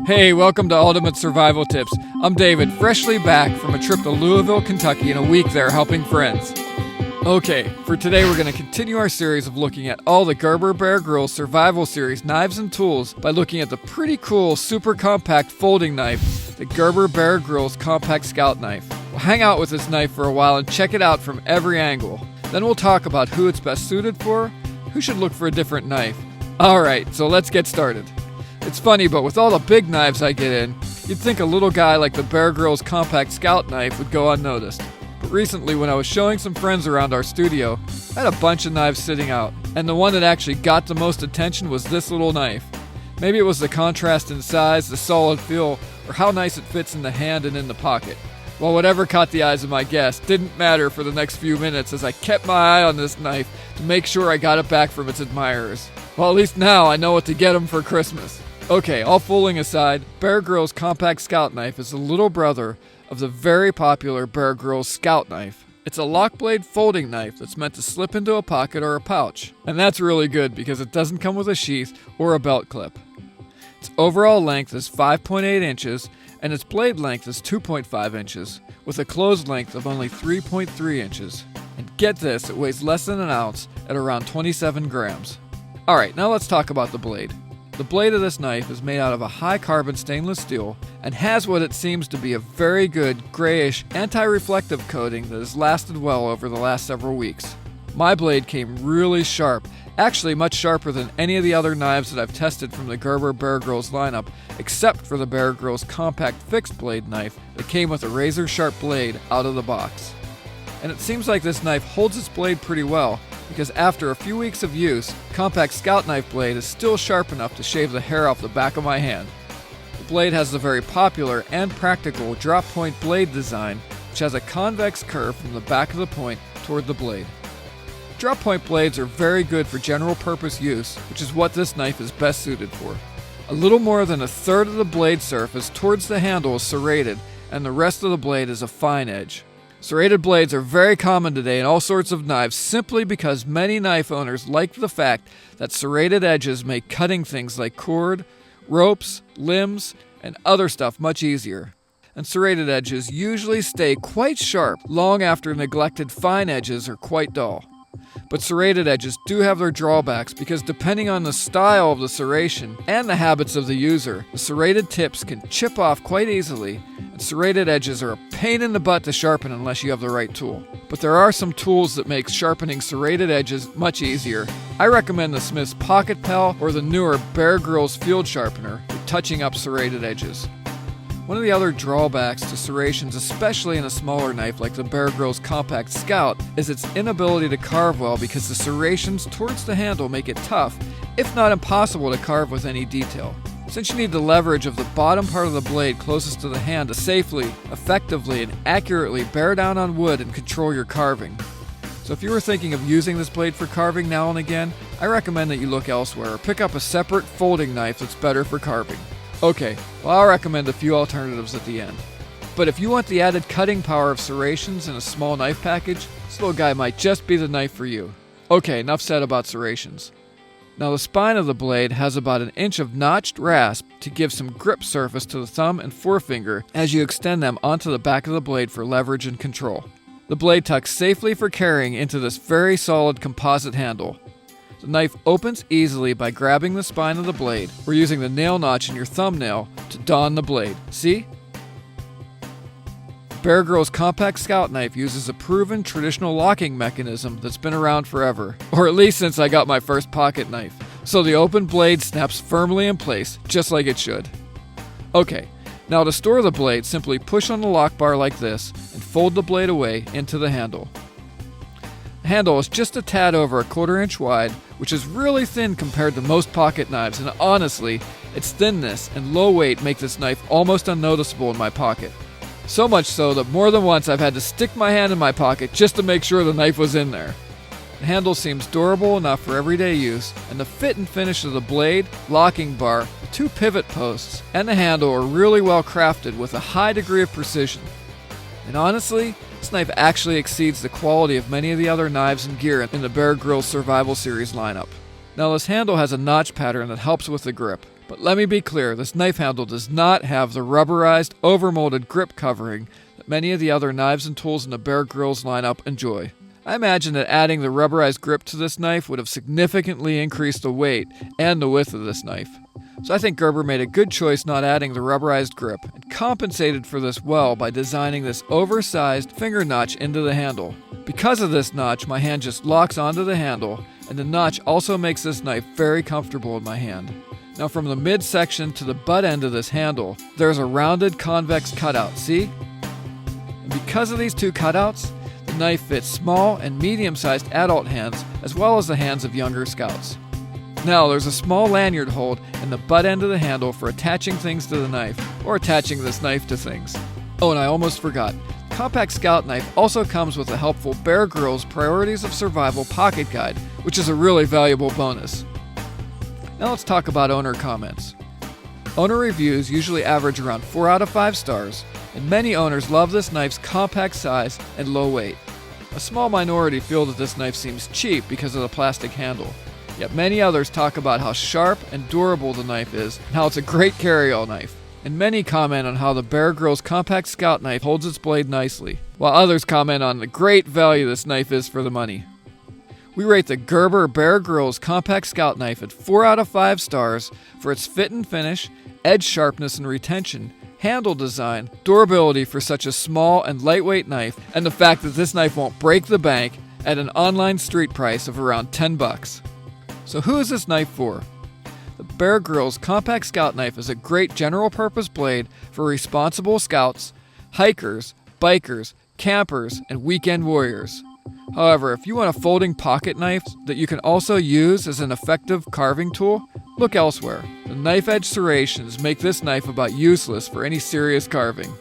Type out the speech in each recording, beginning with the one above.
Hey, welcome to Ultimate Survival Tips. I'm David, freshly back from a trip to Louisville, Kentucky, and a week there helping friends. Okay, for today we're going to continue our series of looking at all the Gerber Bear Grylls survival series knives and tools by looking at the pretty cool super compact folding knife, the Gerber Bear Grylls Compact Scout Knife. We'll hang out with this knife for a while and check it out from every angle. Then we'll talk about who it's best suited for, who should look for a different knife. Alright, so let's get started. It's funny, but with all the big knives I get in, you'd think a little guy like the Bear Grylls Compact Scout Knife would go unnoticed. But recently, when I was showing some friends around our studio, I had a bunch of knives sitting out, and the one that actually got the most attention was this little knife. Maybe it was the contrast in size, the solid feel, or how nice it fits in the hand and in the pocket. Well, whatever caught the eyes of my guests didn't matter for the next few minutes as I kept my eye on this knife to make sure I got it back from its admirers. Well, at least now I know what to get them for Christmas. Okay, all fooling aside, Bear Grylls Compact Scout Knife is the little brother of the very popular Bear Grylls Scout Knife. It's a lock blade folding knife that's meant to slip into a pocket or a pouch. And that's really good because it doesn't come with a sheath or a belt clip. Its overall length is 5.8 inches and its blade length is 2.5 inches, with a closed length of only 3.3 inches. And get this, it weighs less than an ounce at around 27 grams. Alright, now let's talk about the blade. The blade of this knife is made out of a high-carbon stainless steel and has what it seems to be a very good, grayish, anti-reflective coating that has lasted well over the last several weeks. My blade came really sharp, actually much sharper than any of the other knives that I've tested from the Gerber Bear Grylls lineup, except for the Bear Grylls Compact Fixed Blade knife that came with a razor-sharp blade out of the box. And it seems like this knife holds its blade pretty well, because after a few weeks of use, Compact Scout Knife blade is still sharp enough to shave the hair off the back of my hand. The blade has the very popular and practical drop point blade design, which has a convex curve from the back of the point toward the blade. Drop point blades are very good for general purpose use, which is what this knife is best suited for. A little more than a third of the blade surface towards the handle is serrated, and the rest of the blade is a fine edge. Serrated blades are very common today in all sorts of knives simply because many knife owners like the fact that serrated edges make cutting things like cord, ropes, limbs, and other stuff much easier. And serrated edges usually stay quite sharp long after neglected fine edges are quite dull. But serrated edges do have their drawbacks because depending on the style of the serration and the habits of the user, the serrated tips can chip off quite easily, and serrated edges are a pain in the butt to sharpen unless you have the right tool. But there are some tools that make sharpening serrated edges much easier. I recommend the Smith's Pocket Pal or the newer Bear Grylls Field Sharpener for touching up serrated edges. One of the other drawbacks to serrations, especially in a smaller knife like the Bear Grylls Compact Scout, is its inability to carve well because the serrations towards the handle make it tough, if not impossible, to carve with any detail. Since you need the leverage of the bottom part of the blade closest to the hand to safely, effectively, and accurately bear down on wood and control your carving. So if you were thinking of using this blade for carving now and again, I recommend that you look elsewhere or pick up a separate folding knife that's better for carving. Okay, well, I'll recommend a few alternatives at the end. But if you want the added cutting power of serrations in a small knife package, this little guy might just be the knife for you. Okay, enough said about serrations. Now the spine of the blade has about an inch of notched rasp to give some grip surface to the thumb and forefinger as you extend them onto the back of the blade for leverage and control. The blade tucks safely for carrying into this very solid composite handle. The knife opens easily by grabbing the spine of the blade or using the nail notch in your thumbnail to don the blade. See? Bear Grylls Compact Scout Knife uses a proven traditional locking mechanism that's been around forever, or at least since I got my first pocket knife. So the open blade snaps firmly in place, just like it should. Okay, now to store the blade, simply push on the lock bar like this and fold the blade away into the handle. The handle is just a tad over 1/4 inch wide, which is really thin compared to most pocket knives, and honestly, its thinness and low weight make this knife almost unnoticeable in my pocket. So much so that more than once I've had to stick my hand in my pocket just to make sure the knife was in there. The handle seems durable enough for everyday use, and the fit and finish of the blade, locking bar, the 2 pivot posts, and the handle are really well crafted with a high degree of precision. And honestly, this knife actually exceeds the quality of many of the other knives and gear in the Bear Grylls Survival Series lineup. Now this handle has a notch pattern that helps with the grip. But let me be clear, this knife handle does not have the rubberized, overmolded grip covering that many of the other knives and tools in the Bear Grylls lineup enjoy. I imagine that adding the rubberized grip to this knife would have significantly increased the weight and the width of this knife. So I think Gerber made a good choice not adding the rubberized grip, and compensated for this well by designing this oversized finger notch into the handle. Because of this notch, my hand just locks onto the handle, and the notch also makes this knife very comfortable in my hand. Now from the midsection to the butt end of this handle, there's a rounded convex cutout, see? And because of these two cutouts, the knife fits small and medium-sized adult hands as well as the hands of younger scouts. Now there's a small lanyard hold in the butt end of the handle for attaching things to the knife, or attaching this knife to things. Oh, and I almost forgot. Compact Scout knife also comes with a helpful Bear Grylls Priorities of Survival pocket guide, which is a really valuable bonus. Now let's talk about owner comments. Owner reviews usually average around 4 out of 5 stars, and many owners love this knife's compact size and low weight. A small minority feel that this knife seems cheap because of the plastic handle, yet many others talk about how sharp and durable the knife is and how it's a great carry-all knife. And many comment on how the Bear Grylls Compact Scout knife holds its blade nicely, while others comment on the great value this knife is for the money. We rate the Gerber Bear Grylls Compact Scout knife at 4 out of 5 stars for its fit and finish, edge sharpness and retention, handle design, durability for such a small and lightweight knife, and the fact that this knife won't break the bank at an online street price of around $10. So who is this knife for? The Bear Grylls Compact Scout knife is a great general purpose blade for responsible scouts, hikers, bikers, campers, and weekend warriors. However, if you want a folding pocket knife that you can also use as an effective carving tool, look elsewhere. The knife edge serrations make this knife about useless for any serious carving.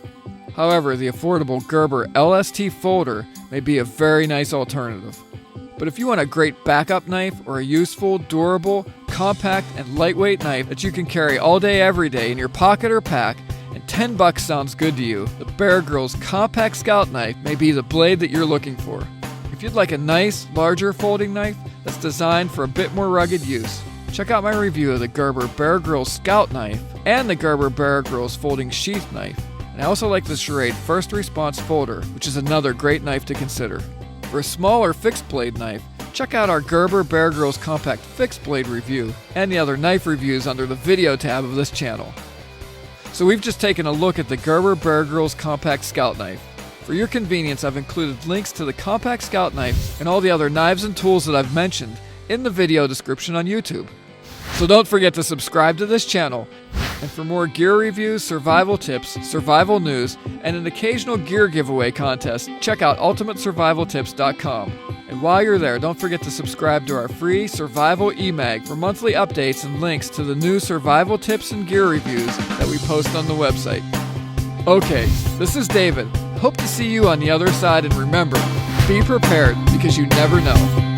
However, the affordable Gerber LST folder may be a very nice alternative. But if you want a great backup knife or a useful, durable, compact, and lightweight knife that you can carry all day every day in your pocket or pack, and $10 sounds good to you, the Bear Grylls Compact Scout knife may be the blade that you're looking for. If you'd like a nice, larger folding knife that's designed for a bit more rugged use, check out my review of the Gerber Bear Grylls Scout knife and the Gerber Bear Grylls folding sheath knife. And I also like the Schrade First Response folder, which is another great knife to consider. For a smaller fixed blade knife, check out our Gerber Bear Grylls Compact Fixed Blade review and the other knife reviews under the video tab of this channel. So we've just taken a look at the Gerber Bear Grylls Compact Scout knife. For your convenience, I've included links to the Compact Scout knife and all the other knives and tools that I've mentioned in the video description on YouTube. So don't forget to subscribe to this channel, and for more gear reviews, survival tips, survival news, and an occasional gear giveaway contest, check out ultimatesurvivaltips.com. And while you're there, don't forget to subscribe to our free Survival e-mag for monthly updates and links to the new survival tips and gear reviews that we post on the website. Okay, this is David. Hope to see you on the other side, and remember, be prepared because you never know.